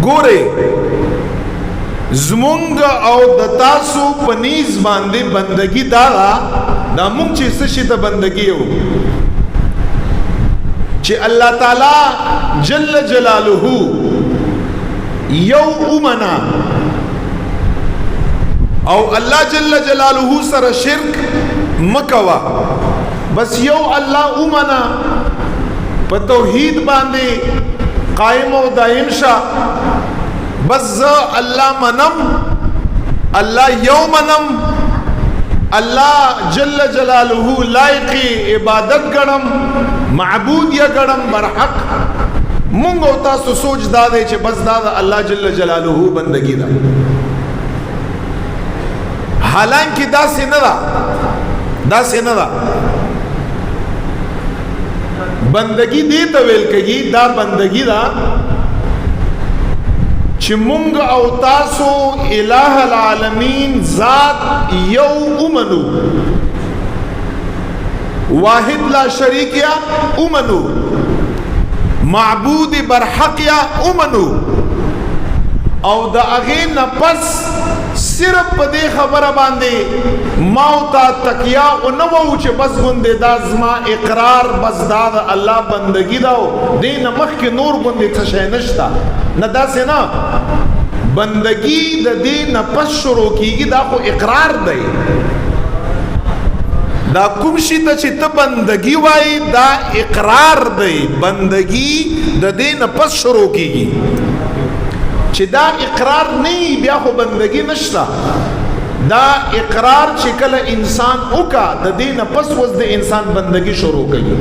ګوره زمونږ او د تاسو په نیز باندې بندګي دا مونږ چې څه شي ته بندګي یو چې الله تعالی جل جلاله یو امنا او الله جل جلاله سره شرک مکوا بس یو الله امنا په توحید باندې قائم او دائم شه بس اللہ منم اللہ یو منم اللہ جل جلالہ لائق عبادت گڑم معبود یا گڑم برحق مونگو تاسو سوچ دادے چھے بس دادا اللہ جل جلالہ بندگی دا حالانکہ دا سے ندا بندگی دیتا ویل کگی دا بندگی دا چې مونږ او تاسو الہ العالمین ذات یو امنو واحد لا شریک یا امنو معبود برحق یا امنو او دا اغین پس صرف په دې خبره باندې موتا تکیا او نو چې بس ګوندې دا زما اقرار بس دا الله بندگی دا دین مخ کې نور ګوندې څه شي نشتا نه داسې نه بندگی د دې نه پس شروع کیږي دا خو اقرار دی دا کوم شي ته چې ته بندگی وای دا اقرار دی بندگی د دې نه پس شروع کیږي چې دا اقرار نه بیا خو بندگی نشته دا اقرار چې کله انسان وکا د دې نه پس وز د انسان بندگی شروع کوي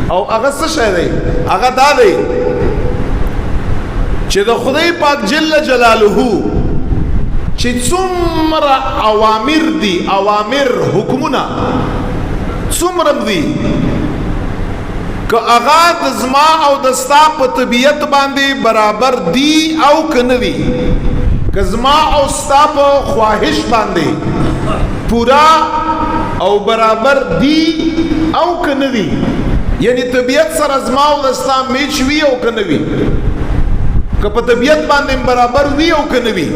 او هغه څه شی دی هغه دا دی چې د خدای پاک جل جلاله چې څومره اوامر دي اوامر حکمونه څومره دي که اغا د زما او دستا په طبیعت باندې برابر دی او کنه وی که زما او ستا په خواهش باندې پورا او برابر دی او کنه وی یعنی طبیعت سره زما او دستا میچ وی او کنه وی که په طبیعت باندې برابر وی او کنه وی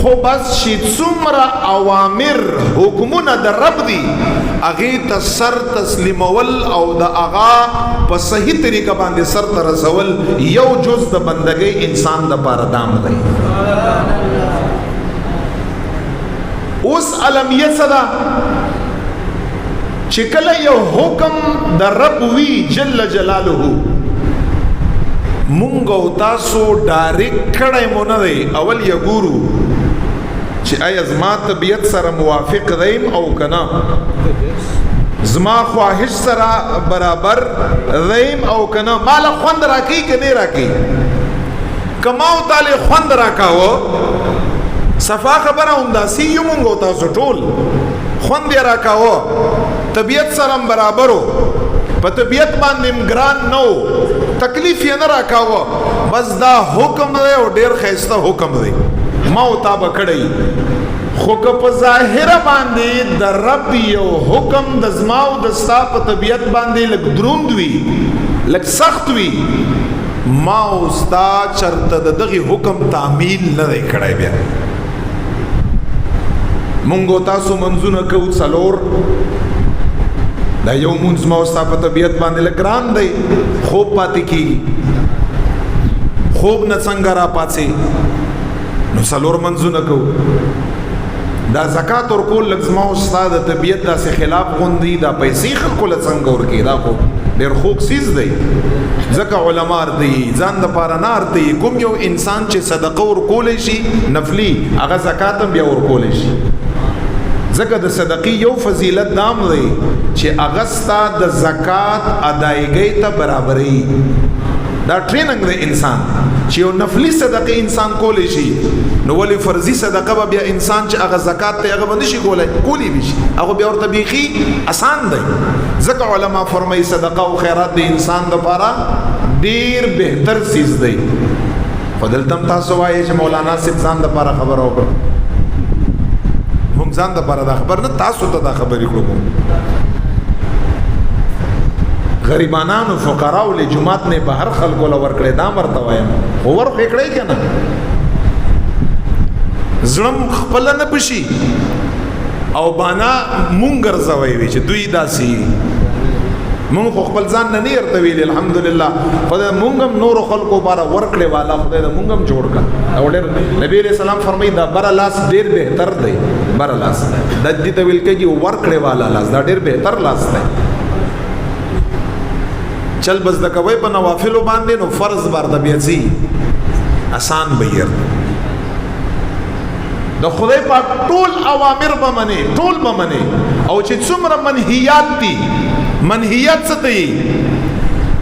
خو بس شي څومره اوامر حکمونه د رب دي اغه ته سر تسلیمول او د اغا په صحیح طریقه باندې سر ته رسول یو جز د بندګۍ انسان د پاره دام دی اوس علمیت صدا چې کله یو حکم د رب وی جل جلاله مونږ او تاسو ډایرک کړه مونږ دی اول یا ګورو چې آیا زما طبیعت سره موافق دیم او کنا زما خواهش سره برابر دیم او کنا مال خوند راکی کنه راکی کماو تعالی خوند راکاو صفا خبره هم داسی یو مونږ او تاسو ټول خوند راکاو طبیعت سره برابرو په طبیعت باندې ګران نو تکلیف یې نه راکاو بس دا حکم دی او ډیر خیسته حکم دی ما او تا بکړی خو که په ظاهر باندې د رب یو حکم د زما او د ستا په طبیعت باندې لږ دروند وي لږ سخت وي ما او ستا چرته د دغه حکم تعمیل نه دی کړی بیا مونږ تاسو منځونه کوو څلور دا یو مونږ ما او ستا په طبیعت باندې لږ ګران دی خوب پاتې کیږي خوب نه څنګه را پاتې نو څلور منځونه کوو دا زکات ورکول لږ زما او ستا د طبیعت داسې خلاف غوندي دا پیسې خلکو له څنګه ورکوي دا خو ډېر خوږ څیز دی ځکه علما دی ځان دپاره نه ارتي کوم یو انسان چې صدقه ورکولی شي نفلي هغه زکات هم بیا ورکولی شي ځکه د صدقې یو فضیلت دام دی چې هغه ستا د زکات ادایګۍ ته برابري دا ټریننګ دی انسان چې یو نفلی صدقه انسان کولی شي نو ولی فرضی صدقه به بیا انسان چې هغه زکات ته هغه باندې شي کولی به شي هغه بیا ورته بیخي آسان دی ځکه علما فرمایي صدقه او خیرات د انسان لپاره ډیر بهتر چیز دی خو دلته تاسو وایي چې مولانا صاحب ځان لپاره خبر وکړو موږ ځان لپاره دا خبر نه تاسو ته دا خبرې کړو غریبانانو فقراو له جماعت نه بهر خلکو لور کړی دا مرته وایم خو ور کړی کنه زړم خپل نه پشي او بانا مونږ ګرځوي وي چې دوی داسي مونږ خپل ځان نه ارته ویل الحمدلله خدای مونږ هم نور خلکو بار ورکړې والا خدای دې مونږ هم جوړ کړ او ډېر نبی رسول الله فرمایي دا بر لاس ډېر بهتر دی بر لاس د دې ته ویل کېږي ورکړې والا لاس دا ډېر بهتر لاس دی چل بس د کوي په نوافل باندې نو فرض بار د بیزي آسان بهیر د خدای پاک ټول اوامر به منی ټول به منی او چې څومره منهیات دي منهیات څه دي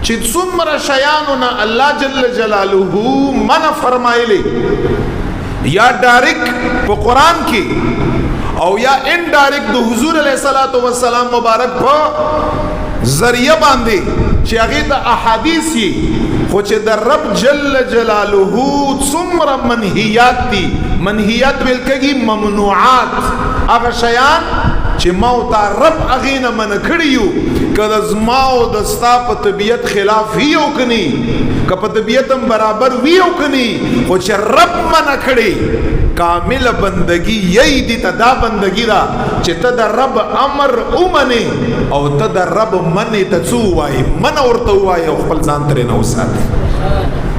چې څومره شیانونه الله جل جلاله منع فرمایلی یا ډایرک په قران کې او یا انډایرک د حضور علیه الصلاۃ والسلام مبارک په ذریعہ باندې چې هغه د احادیث خو چې د رب جل جلاله څومره منهیات دي منهیات ویل کېږي ممنوعات هغه شیان چې ما او تا رب هغې نه منع کړي یو که د زما او د ستا په طبیعت خلاف وي او که نه که په طبیعت هم برابر وي او که نه خو چې رب منع کړي کامل بندگی یہی دی تا دا بندگی دا چې ته د رب امر اومنې او ته د رب منې ته څه ووایې من ورته ووایې او خپل ځان ترې نه وساتې